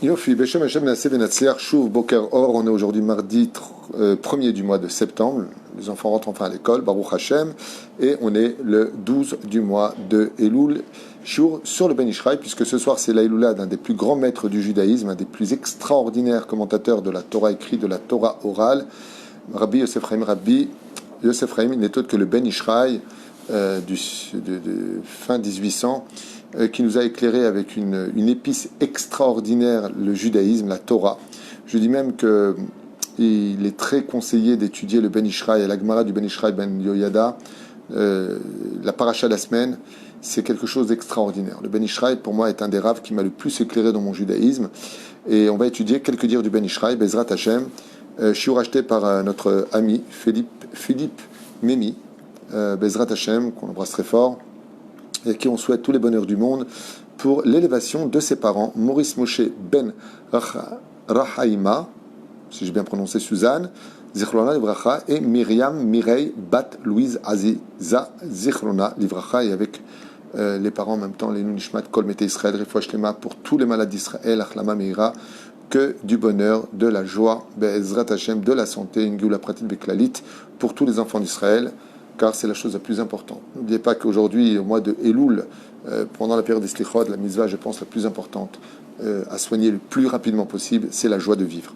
Yofi, Beshem Hashem Nasseh Venatzliach, Shuv Boker Or, on est aujourd'hui mardi 1er du mois de septembre, les enfants rentrent enfin à l'école, Baruch Hashem, et on est le 12 du mois de Elul, Shur, sur le Ben Ishraï, puisque ce soir c'est l'Eloula d'un des plus grands maîtres du judaïsme, un des plus extraordinaires commentateurs de la Torah écrite, de la Torah orale, Rabbi Yosef Chaim, il n'est autre que le Ben Ishraï de fin 1800, qui nous a éclairé avec une épice extraordinaire, le judaïsme, la Torah. Je dis même qu'il est très conseillé d'étudier le Ben Ishraï et la Gemara du Ben Ishraï Ben Yoyada, la paracha de la semaine. C'est quelque chose d'extraordinaire. Le Ben Ishraï, pour moi, est un des raves qui m'a le plus éclairé dans mon judaïsme. Et on va étudier quelques dires du Ben Ishraï, Bezrat Hashem, shiur acheté par notre ami Philippe Mémi, Bezrat Hashem, qu'on embrasse très fort, et à qui on souhaite tous les bonheurs du monde pour l'élévation de ses parents, Maurice Moshe Ben Rahaïma, si j'ai bien prononcé Suzanne, Zichrona Livracha, et Myriam Mireille Bat Louise Aziza Zichrona Livracha, et avec les parents en même temps, les Nunishmat Kol Mete Israël, Refouach Lema, pour tous les malades d'Israël, Achlama Meira, que du bonheur, de la joie, Be'ezrat Hashem, de la santé, une Géoula Pratit Beklalit, pour tous les enfants d'Israël, car c'est la chose la plus importante. N'oubliez pas qu'aujourd'hui, au mois de Elul, pendant la période des Slichot, la mitzvah, je pense, la plus importante à soigner le plus rapidement possible, c'est la joie de vivre.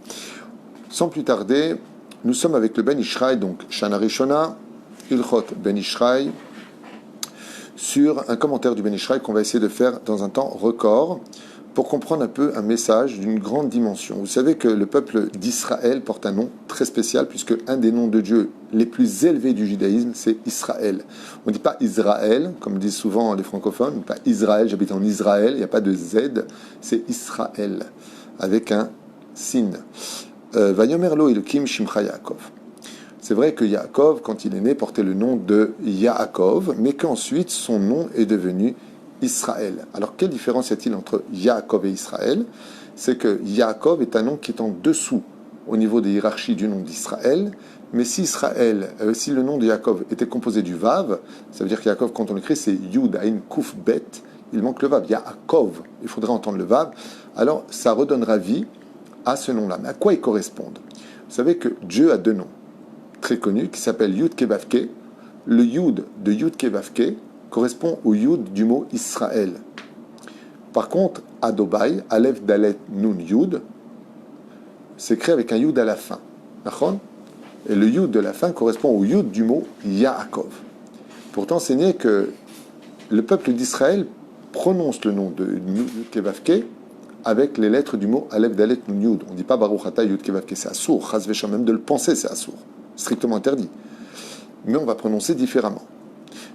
Sans plus tarder, nous sommes avec le Ben Ishraï, donc Shana Rishona, Ilchot Ben Ishraï, sur un commentaire du Ben Ishraï qu'on va essayer de faire dans un temps record, pour comprendre un peu un message d'une grande dimension. Vous savez que le peuple d'Israël porte un nom très spécial, puisque un des noms de Dieu les plus élevés du judaïsme, c'est Israël. On ne dit pas Israël, comme disent souvent les francophones, pas Israël, j'habite en Israël, il n'y a pas de Z, c'est Israël, avec un sin. Vayomer lo Elokim Shimcha Yaakov. C'est vrai que Yaakov, quand il est né, portait le nom de Yaakov, mais qu'ensuite son nom est devenu Israël. Alors, quelle différence y a-t-il entre Yaakov et Israël? C'est que Yaakov est un nom qui est en dessous au niveau des hiérarchies du nom d'Israël, mais si si le nom de Yaakov était composé du Vav, ça veut dire que Yaakov, quand on l'écrit, c'est Yud, Ain, Kuf, Bet, il manque le Vav, Yaakov, il faudrait entendre le Vav, alors ça redonnera vie à ce nom-là. Mais à quoi ils correspondent? Vous savez que Dieu a deux noms très connus, qui s'appellent Yud Kevavke. Le Yud de Yud Kevavke correspond au Yud du mot Israël. Par contre, Adobai, Aleph Dalet Nun Yud, s'écrit avec un Yud à la fin. Et le Yud de la fin correspond au Yud du mot Yaakov. Pour enseigner que le peuple d'Israël prononce le nom de Yud Kevavke avec les lettres du mot Aleph Dalet Nun Yud. On ne dit pas Baruch Ata Yud Kevavke, c'est assour. Chas v'sham, même de le penser, c'est assour. Strictement interdit. Mais on va prononcer différemment.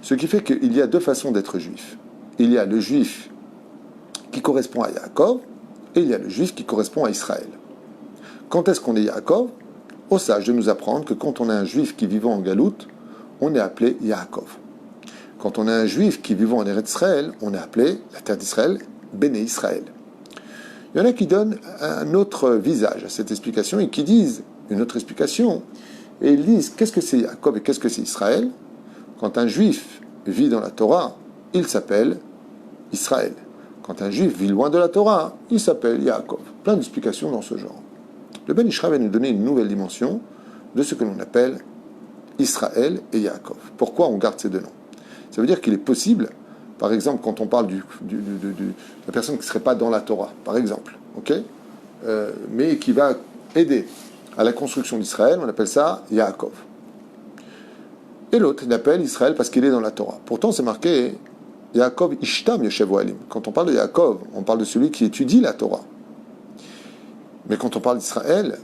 Ce qui fait qu'il y a deux façons d'être juif. Il y a le juif qui correspond à Yaakov et il y a le juif qui correspond à Israël. Quand est-ce qu'on est Yaakov? Au sage de nous apprendre que quand on est un juif qui vivant en Galoute, on est appelé Yaakov. Quand on est un juif qui vivant en Eretz Israël, on est appelé, la terre d'Israël, Béné Israël. Il y en a qui donnent un autre visage à cette explication et qui disent une autre explication. Et ils disent, qu'est-ce que c'est Yaakov et qu'est-ce que c'est Israël? Quand un juif vit dans la Torah, il s'appelle Israël. Quand un juif vit loin de la Torah, il s'appelle Yaakov. Plein d'explications dans ce genre. Le Ben Ishraï va nous donner une nouvelle dimension de ce que l'on appelle Israël et Yaakov. Pourquoi on garde ces deux noms? Ça veut dire qu'il est possible, par exemple, quand on parle de la personne qui ne serait pas dans la Torah, par exemple, mais qui va aider à la construction d'Israël, on appelle ça Yaakov. Et l'autre, il appelle Israël parce qu'il est dans la Torah. Pourtant, c'est marqué Yaakov Ishtam Yoshev Ohalim. Quand on parle de Yaakov, on parle de celui qui étudie la Torah. Mais quand on parle d'Israël,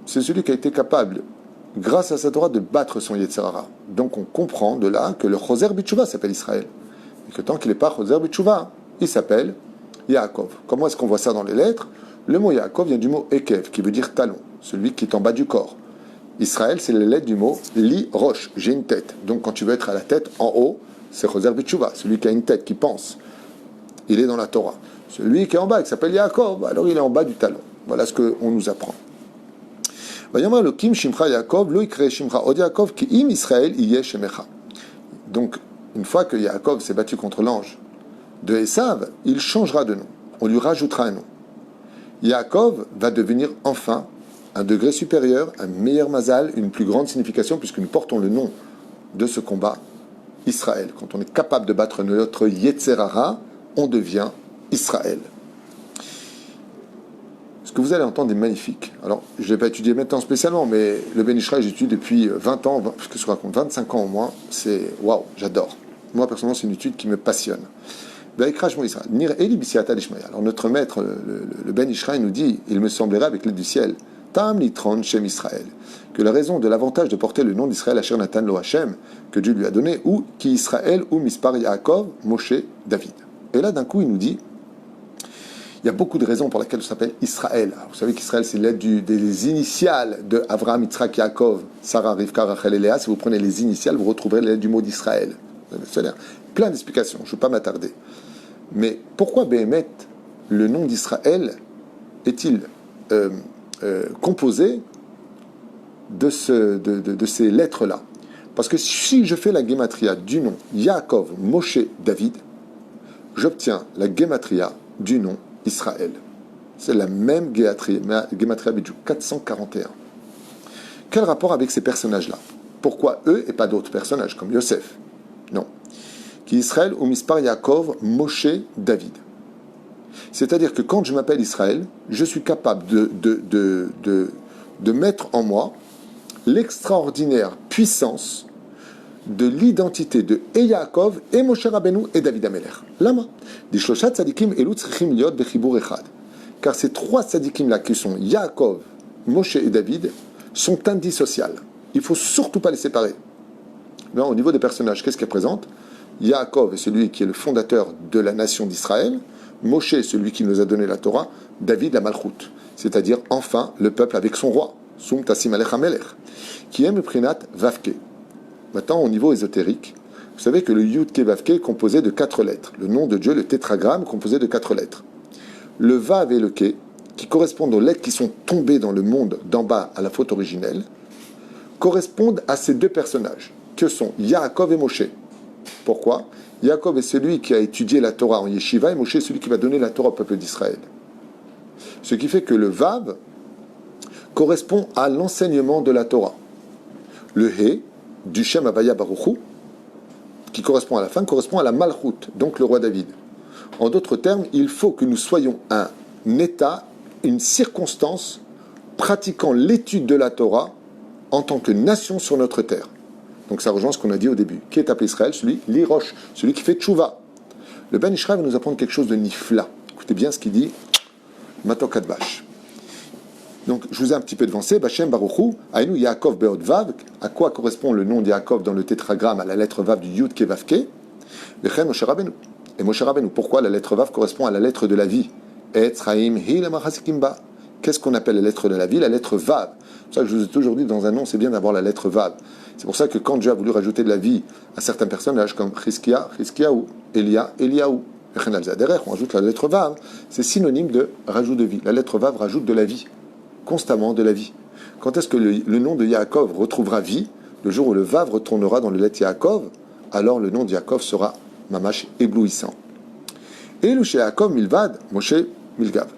c'est celui qui a été capable, grâce à sa Torah, de battre son Yetzer Hara. Donc on comprend de là que le Choser B'Tshuvah s'appelle Israël. Et que tant qu'il n'est pas Choser B'Tshuvah, il s'appelle Yaakov. Comment est-ce qu'on voit ça dans les lettres? Le mot Yaakov vient du mot Ekev, qui veut dire talon, celui qui est en bas du corps. Israël, c'est les lettres du mot li roche, j'ai une tête. Donc quand tu veux être à la tête en haut, c'est Choser B'Tshuvah, celui qui a une tête, qui pense. Il est dans la Torah. Celui qui est en bas, qui s'appelle Yaakov, alors il est en bas du talon. Voilà ce qu'on nous apprend. Donc, une fois que Yaakov s'est battu contre l'ange de Esav, il changera de nom. On lui rajoutera un nom. Yaakov va devenir enfin un degré supérieur, un meilleur mazal, une plus grande signification, puisque nous portons le nom de ce combat, Israël. Quand on est capable de battre notre Yetzerara, on devient Israël. Ce que vous allez entendre est magnifique. Alors, je ne l'ai pas étudié maintenant spécialement, mais le Ben Ishraï, j'étudie depuis 20 ans, parce que je raconte 25 ans au moins. C'est waouh, j'adore. Moi, personnellement, c'est une étude qui me passionne. Alors, notre maître, le Ben Ishraï, nous dit, il me semblerait avec l'aide du ciel, Tam litron Shem Israël, que la raison de l'avantage de porter le nom d'Israël, Asher Natan Lo Hashem, que Dieu lui a donné, ou qui Israël, ou Mispar Yaakov, Moshe, David. Et là, d'un coup, il nous dit, il y a beaucoup de raisons pour lesquelles ça s'appelle Israël. Alors, vous savez qu'Israël, c'est l'aide des initiales de Avraham, Yitzhak, Yaakov, Sarah, Rivka, Rachel et Léa. Si vous prenez les initiales, vous retrouverez l'aide du mot d'Israël. C'est plein d'explications, je ne vais pas m'attarder. Mais pourquoi Béhémet, le nom d'Israël, est-il composé de ces lettres-là? Parce que si je fais la guématria du nom Yaakov, Moshe, David, j'obtiens la guématria du nom Israël. C'est la même guématria Bidjou, 441. Quel rapport avec ces personnages-là? Pourquoi eux et pas d'autres personnages comme Yosef? Non. Qui Israël ou Mispar Yaakov, Moshe, David. C'est-à-dire que quand je m'appelle Israël, je suis capable de mettre en moi l'extraordinaire puissance de l'identité de Yaakov et Moshe Rabbeinu et David Amelech. Lama. Dishloshat tzadikim elu tzrichim liot bechibur echad. Car ces trois tzadikim-là, qui sont Yaakov, Moshe et David, sont indissociables. Il ne faut surtout pas les séparer. Mais au niveau des personnages, qu'est-ce qu'elle présente? Yaakov est celui qui est le fondateur de la nation d'Israël. Moshe est celui qui nous a donné la Torah. David, la Malchut. C'est-à-dire, enfin, le peuple avec son roi. Sum Tassim Alech Hamelech. Qui aime le Prinat Vavke. Maintenant, au niveau ésotérique, vous savez que le Yud-Ke Vavke est composé de 4 lettres. Le nom de Dieu, le tétragramme, composé de 4 lettres. Le Vav et le Ke, qui correspondent aux lettres qui sont tombées dans le monde d'en bas à la faute originelle, correspondent à ces deux personnages, que sont Yaakov et Moshe. Pourquoi? Yaakov est celui qui a étudié la Torah en Yeshiva et Moshe est celui qui va donner la Torah au peuple d'Israël. Ce qui fait que le Vav correspond à l'enseignement de la Torah. Le He, du Shem Havaya Baruchu, qui correspond à la fin, correspond à la Malchut, donc le roi David. En d'autres termes, il faut que nous soyons un état, une circonstance pratiquant l'étude de la Torah en tant que nation sur notre terre. Donc ça rejoint ce qu'on a dit au début. Qui est appelé Israël? Celui, l'Irosh, celui qui fait tchouva. Le Ben Ishraï va nous apprendre quelque chose de nifla. Écoutez bien ce qu'il dit. Matok Advash. Donc je vous ai un petit peu devancé. Bachem Baruchu, Aïnou Yaakov Beod Vav. À quoi correspond le nom de Yaakov dans le tétragramme à la lettre Vav du Yud Kevavke? Lechem Moshe Rabbeinu. Et Moshe Rabbeinu, pourquoi la lettre Vav correspond à la lettre de la vie? Etz Chaim Hi Lamachazikimba. Qu'est-ce qu'on appelle la lettre de la vie? La lettre Vav. C'est pour ça que je vous ai toujours dit, dans un nom, c'est bien d'avoir la lettre Vav. C'est pour ça que quand Dieu a voulu rajouter de la vie à certains personnages, comme Chizkia, Chizkiaou, Elia, Eliaou, on rajoute la lettre Vav, c'est synonyme de rajout de vie. La lettre Vav rajoute de la vie, constamment de la vie. Quand est-ce que le nom de Yaakov retrouvera vie? Le jour où le Vav retournera dans le lettre Yaakov, alors le nom de Yaakov sera mamash éblouissant. Et le chez Yaakov Milvad, Moshe Milgav.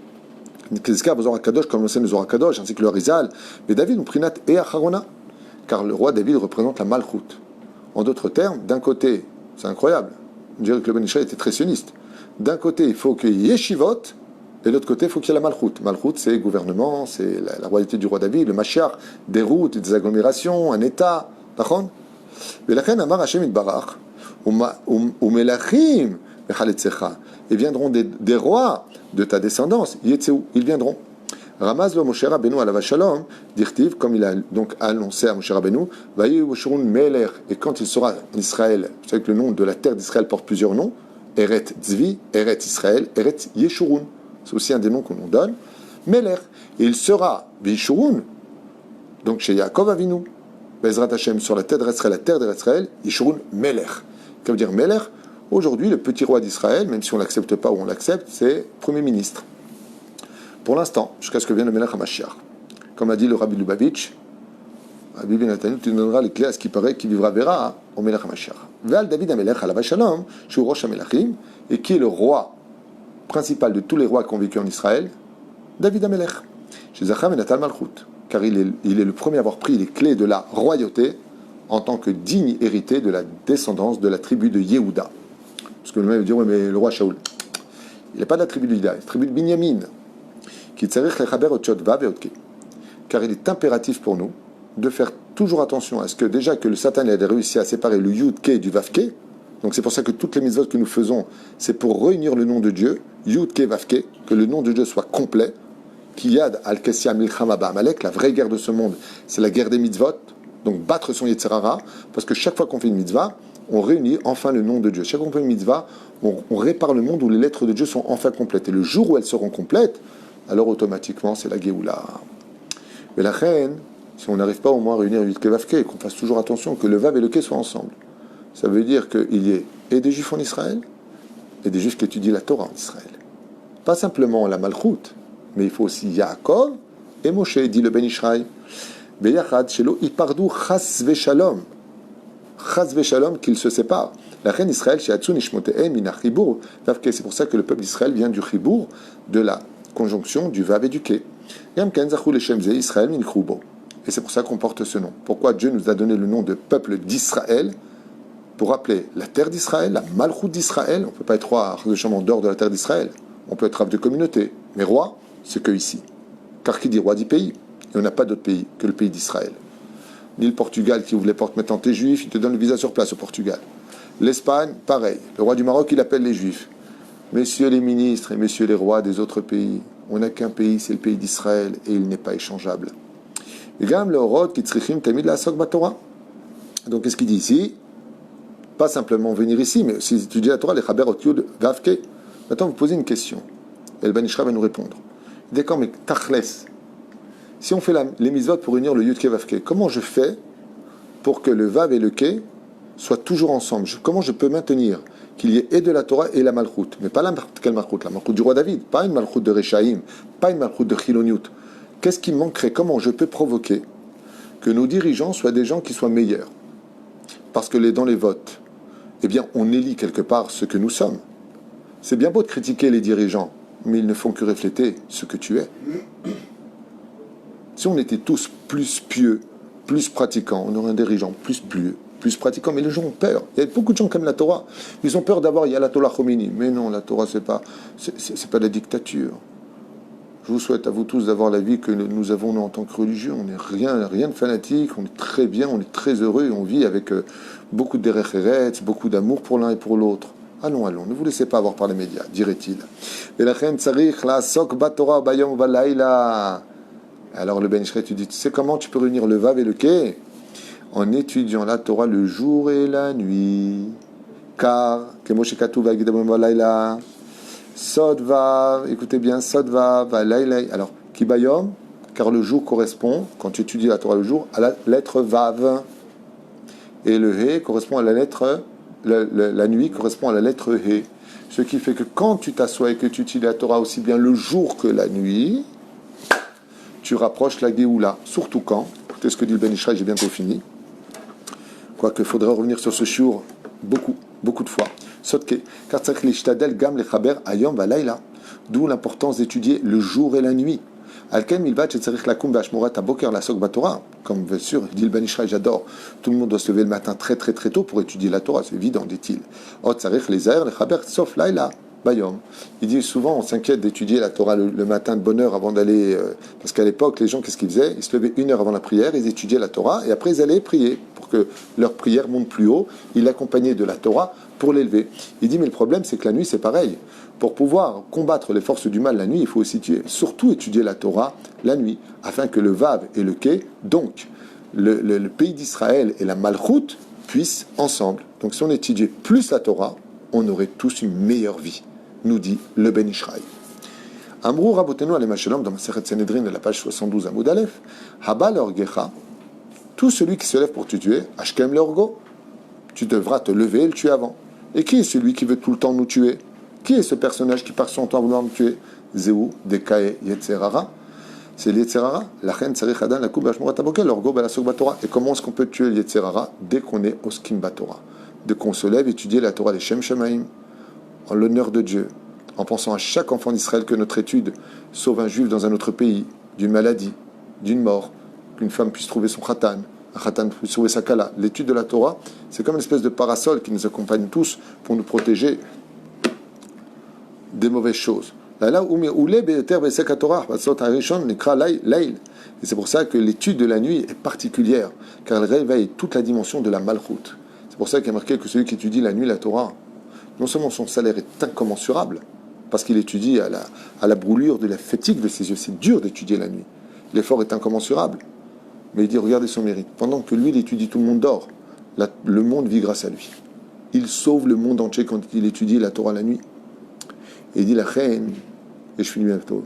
Comme le Zohar Kadosh, ainsi que le Rizal, mais David nous prinat et Acharona, car le roi David représente la Malchut. En d'autres termes, d'un côté, c'est incroyable, on dirait que le Ben Ishraï était très sioniste. D'un côté, il faut qu'il y ait Yeshivot, et de l'autre côté, il faut qu'il y ait la Malchut. Malchut, c'est gouvernement, c'est la royauté du roi David, le Mashiach, des routes, des agglomérations, un État. D'accord? Mais la reine Amar Hashem Itbarach, ou Melachim, et viendront des rois de ta descendance, Yetzeou, ils viendront. Ramaz lo Moshe Rabbeinu alav shalom, dirtiv, comme il a donc annoncé à Moshe Rabbeinu, Vayi Yeshurun Melech, et quand il sera en Israël, vous savez que le nom de la terre d'Israël porte plusieurs noms, Eret Tzvi, Eret Israël, Eret Yeshurun, c'est aussi un des noms qu'on nous donne, Melech, et il sera Yeshurun, donc chez Yaakov Avinu, Bezrat Hashem, sur la terre d'Israël, Yeshurun Melech. Ça veut dire Melech. Aujourd'hui, le petit roi d'Israël, même si on ne l'accepte pas ou on l'accepte, c'est Premier ministre. Pour l'instant, jusqu'à ce que vienne le Melech HaMashiach. Comme a dit le Rabbi Lubavitch, Rabbi Benatanu, tu donneras les clés à ce qui paraît qui vivra verra au Melech HaMashiach. Ve'al David HaMelech alav shalom, shu rosh HaMelachim, et qui est le roi principal de tous les rois qui ont vécu en Israël, David Amelech. Chez Zacham et Natal Malchut. Car il est le premier à avoir pris les clés de la royauté en tant que digne héritier de la descendance de la tribu de Yehuda. Parce que le même veut dire, oui, mais le roi Shaoul, il n'est pas de la tribu de Yehuda, il est de la tribu de Binyamin. Car il est impératif pour nous de faire toujours attention à ce que déjà que le Satan ait réussi à séparer le Yud Ke du Vav Ke. Donc c'est pour ça que toutes les mitzvot que nous faisons, c'est pour réunir le nom de Dieu, Yud Ke Vav Ke, que le nom de Dieu soit complet. Kiyad al-Kessia Milchama Ba'amalek, la vraie guerre de ce monde, c'est la guerre des mitzvot, donc battre son Yetzirara, parce que chaque fois qu'on fait une mitzvah, on réunit enfin le nom de Dieu. Chaque fois qu'on fait une mitzvah, on répare le monde où les lettres de Dieu sont enfin complètes. Et le jour où elles seront complètes, alors automatiquement, c'est la Géoula. Mais la reine, si on n'arrive pas au moins à réunir Yud Ke Vav Ke, qu'on fasse toujours attention que le Vav et le Ke soient ensemble, ça veut dire qu'il y ait et des Juifs en Israël, et des Juifs qui étudient la Torah en Israël. Pas simplement la Malchut, mais il faut aussi Yaakov et Moshe, dit le Ben Ishraï. Beyachad shelo ipardou chas veshalom. Chas veshalom, qu'ils se séparent. La reine Israël, sheatsu nishmotehem minachibur. C'est pour ça que le peuple d'Israël vient du chibur, de la conjonction du vav et du ke. Yam ken zachou leshem ze Israël min chrubo. Et c'est pour ça qu'on porte ce nom. Pourquoi Dieu nous a donné le nom de peuple d'Israël? Pour rappeler la terre d'Israël, la malchoute d'Israël. On ne peut pas être roi en dehors de la terre d'Israël. On peut être roi de communauté, mais roi, c'est que ici. Car qui dit roi dit pays? Et on n'a pas d'autre pays que le pays d'Israël. Ni le Portugal qui ouvre les portes maintenant t'es juif, il te donne le visa sur place au Portugal. L'Espagne, pareil. Le roi du Maroc, il appelle les juifs. Messieurs les ministres et messieurs les rois des autres pays, on n'a qu'un pays, c'est le pays d'Israël, et il n'est pas échangeable. Donc qu'est-ce qu'il dit ici? Pas simplement venir ici, mais aussi étudier la Torah, les Chaber Otyud Vavke. Maintenant, vous posez une question. Et le Ben Ishra va nous répondre. D'accord, mais Tachles, si on fait les mitzvot pour unir le Yud Ke Vav Ke, comment je fais pour que le Vav et le Ke soient toujours ensemble? Comment je peux maintenir qu'il y ait et de la Torah et la Malchut? Mais pas quelle Malchut? La Malchut du roi David, pas une Malchut de Rechaïm, pas une Malchut de Chiloniut. Qu'est-ce qui manquerait? Comment je peux provoquer que nos dirigeants soient des gens qui soient meilleurs? Parce que dans les votes, eh bien, on élit quelque part ce que nous sommes. C'est bien beau de critiquer les dirigeants, mais ils ne font que refléter ce que tu es. Si on était tous plus pieux, plus pratiquants, on aurait un dirigeant plus pieux, plus pratiquant. Mais les gens ont peur. Il y a beaucoup de gens qui aiment la Torah. Ils ont peur d'avoir, il y a la Torah Khomeini. Mais non, la Torah, c'est pas de la dictature. Je vous souhaite à vous tous d'avoir la vie que nous avons nous, en tant que religieux. On n'est rien de fanatique, on est très bien, on est très heureux et on vit avec beaucoup de derech eretz, beaucoup d'amour pour l'un et pour l'autre. Allons, ne vous laissez pas avoir par les médias, dirait-il. Alors le Ben Ishraï, tu dis, tu sais comment tu peux réunir le Vav et le Ke? En étudiant la Torah le jour et la nuit. Car, Sod Vav, écoutez bien, Sod Vav, alors, Kibayom, car le jour correspond, quand tu étudies la Torah le jour, à la lettre Vav. Et le He correspond à la lettre, la nuit correspond à la lettre He. Ce qui fait que quand tu t'assois et que tu étudies la Torah aussi bien le jour que la nuit, tu rapproches la Géoula. Surtout quand, écoutez ce que dit le Ben Ishraï, j'ai bientôt fini. Quoique, il faudrait revenir sur ce shiur beaucoup de fois. Sotke, car tzarich gam lechaber ayom valayla. D'où l'importance d'étudier le jour et la nuit. Alken milvat shetzarich lakum v'ashmorat aboker la sok batorah. Comme bien sûr, dit le Ben Ishraï, j'adore. Tout le monde doit se lever le matin très tôt pour étudier la Torah, c'est évident, dit-il. Ot tzarich lezaer lechaber sof layla. Bayom. Il dit souvent, on s'inquiète d'étudier la Torah le matin de bonne heure avant d'aller... parce qu'à l'époque, les gens, qu'est-ce qu'ils faisaient? Ils se levaient 1 heure avant la prière, ils étudiaient la Torah, et après ils allaient prier, pour que leur prière monte plus haut. Ils l'accompagnaient de la Torah pour l'élever. Il dit, mais le problème, c'est que la nuit, c'est pareil. Pour pouvoir combattre les forces du mal la nuit, il faut aussi surtout étudier la Torah la nuit, afin que le Vav et le Ke, donc le pays d'Israël et la Malchut, puissent ensemble. Donc si on étudiait plus la Torah, on aurait tous une meilleure vie, nous dit le Ben Ishraï. Amrou Rabotenu Alema Shalom dans Masechet Sanhedrin à la page 72 à Moud Aleph, Haba l'orgecha, tout celui qui se lève pour te tuer, Ashkem l'orgo, tu devras te lever et le tuer avant. Et qui est celui qui veut tout le temps nous tuer? Qui est ce personnage qui passe son temps à vouloir nous tuer? Zéou, Dekae, Yetzerara. C'est l'Yetzerara. La reine Tsarich Hadan, la Koub Ashmorat Abokel, l'orgo, Balasok Batora. Et comment est-ce qu'on peut tuer l'Yetzerara? Dès qu'on est Oskim Batora. Dès qu'on se lève, étudier la Torah, les Shem Shemaim, en l'honneur de Dieu, en pensant à chaque enfant d'Israël que notre étude sauve un juif dans un autre pays, d'une maladie, d'une mort, qu'une femme puisse trouver son khatan, un khatan puisse trouver sa kala. L'étude de la Torah, c'est comme une espèce de parasol qui nous accompagne tous pour nous protéger des mauvaises choses. Et c'est pour ça que l'étude de la nuit est particulière, car elle réveille toute la dimension de la malchoute. C'est pour ça qu'il y a marqué que celui qui étudie la nuit la Torah, non seulement son salaire est incommensurable, parce qu'il étudie à la brûlure de la fatigue de ses yeux, c'est dur d'étudier la nuit. L'effort est incommensurable. Mais il dit, regardez son mérite. Pendant que lui, il étudie, tout le monde dort. Le monde vit grâce à lui. Il sauve le monde entier quand il étudie la Torah la nuit. Et il dit, la reine, et je finis bientôt.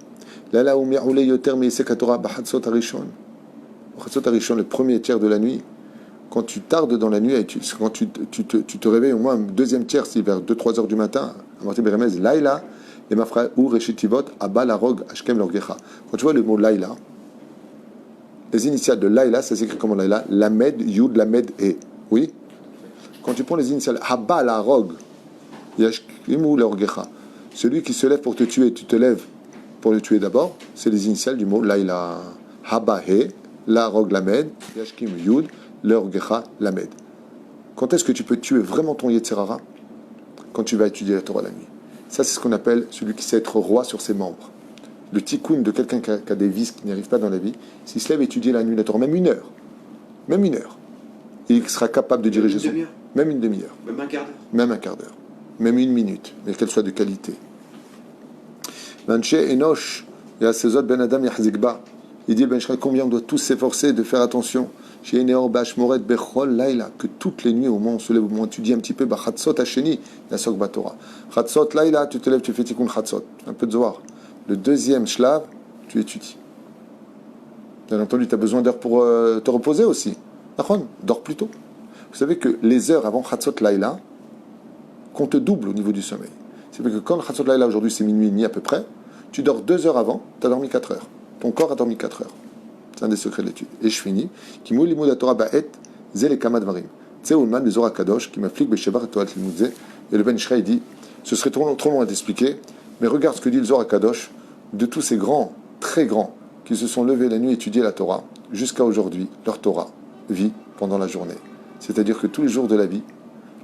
Le premier tiers de la nuit, quand tu tardes dans la nuit, quand tu te réveilles au moins un deuxième tiers, c'est vers 2-3 heures du matin, quand tu vois le mot Laïla, les initiales de Laïla, ça s'écrit comment Laïla? Lamed, Yud, Lamed, E. Oui? Quand tu prends les initiales Habba, la Rog, Yashkimu, l'Orgecha, celui qui se lève pour te tuer, tu te lèves pour le tuer d'abord, c'est les initiales du mot Laïla. Habba, He, la Rog, Lamed, Yashkim, Yud, l'Orgecha, Lamed. Quand est-ce que tu peux tuer vraiment ton Yetzerara? Quand tu vas étudier la Torah la nuit. Ça, c'est ce qu'on appelle celui qui sait être roi sur ses membres. Le tikkun de quelqu'un qui a des vices, qui n'y arrive pas dans la vie, s'il se lève et étudier la nuit la Torah, même une heure, il sera capable de diriger son... Même une demi-heure. Même un quart d'heure. Même un quart d'heure. Même une minute, mais qu'elle soit de qualité. Manche Enoch, Yasezot Ben Adam Yahzikba. Il dit, Ben Israël, combien on doit tous s'efforcer de faire attention. Chez Neor Bashmoret Bechol Laila, que toutes les nuits, au moment où on se lève, au moment où tu dis un petit peu, Chatzot Hasheni, Yasok Batora. Chatzot Laila, tu te lèves, tu fais Tikkun Chatzot. Un peu de Zohar. Le deuxième shlav, tu étudies. Bien entendu, tu as besoin d'heures pour te reposer aussi. Dors plus tôt. Vous savez que les heures avant Chatzot Laila comptent double au niveau du sommeil. C'est que quand Chatzot Laila aujourd'hui c'est minuit et demi à peu près, tu dors 2 heures avant, tu as dormi 4 heures. Ton corps a dormi 4 heures. C'est un des secrets de l'étude. Et je finis. Kimul limud haTorah ba'et ze lekama dvarim. C'est Ulman des Zohar Kadosh qui m'applique Beshevar et Toat Limudze. Et le Ben Ishraï dit, ce serait trop long à t'expliquer, mais regarde ce que dit le Zohar Kadosh de tous ces grands, très grands, qui se sont levés la nuit et étudié la Torah, jusqu'à aujourd'hui, leur Torah vit pendant la journée. C'est-à-dire que tous les jours de la vie,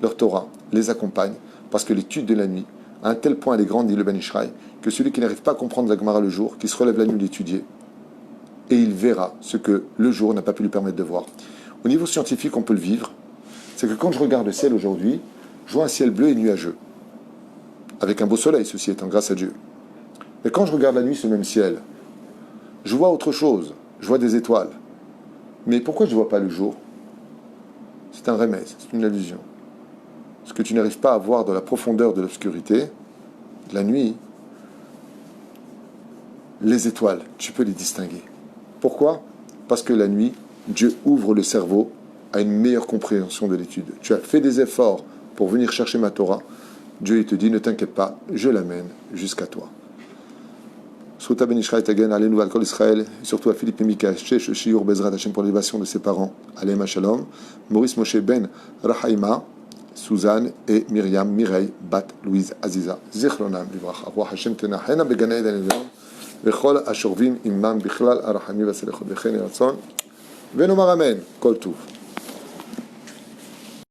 leur Torah les accompagne, parce que l'étude de la nuit, à un tel point elle est grande, dit le Ben Ishraï, que celui qui n'arrive pas à comprendre la Gemara le jour, qui se relève la nuit d'étudier, et il verra ce que le jour n'a pas pu lui permettre de voir. Au niveau scientifique, on peut le vivre. C'est que quand je regarde le ciel aujourd'hui, je vois un ciel bleu et nuageux, avec un beau soleil, ceci étant, grâce à Dieu. Mais quand je regarde la nuit ce même ciel, je vois autre chose, je vois des étoiles. Mais pourquoi je ne vois pas le jour? C'est un remède, c'est une allusion. Ce que tu n'arrives pas à voir dans la profondeur de l'obscurité, de la nuit, les étoiles, tu peux les distinguer. Pourquoi? Parce que la nuit, Dieu ouvre le cerveau à une meilleure compréhension de l'étude. Tu as fait des efforts pour venir chercher ma Torah. Dieu il te dit, ne t'inquiète pas, je l'amène jusqu'à toi. Souta Ben Ishraï Tagen, allez nous Kol Israël, et surtout à Philippe et Mika, Shesh Shiur Bezrat Hashem pour l'élévation de ses parents, Alema Shalom, Maurice Moshe Ben Rahaima, Suzanne et Myriam Mireille Bat Louise Aziza, Zichronam Livracha, Roi Hashem Tenahena Begane Eden Elon, Vechol Ashorvim Imam Bichlal Arachami Vaselechot Vechen Eratzon, Venomar Amen, Kol Tuv.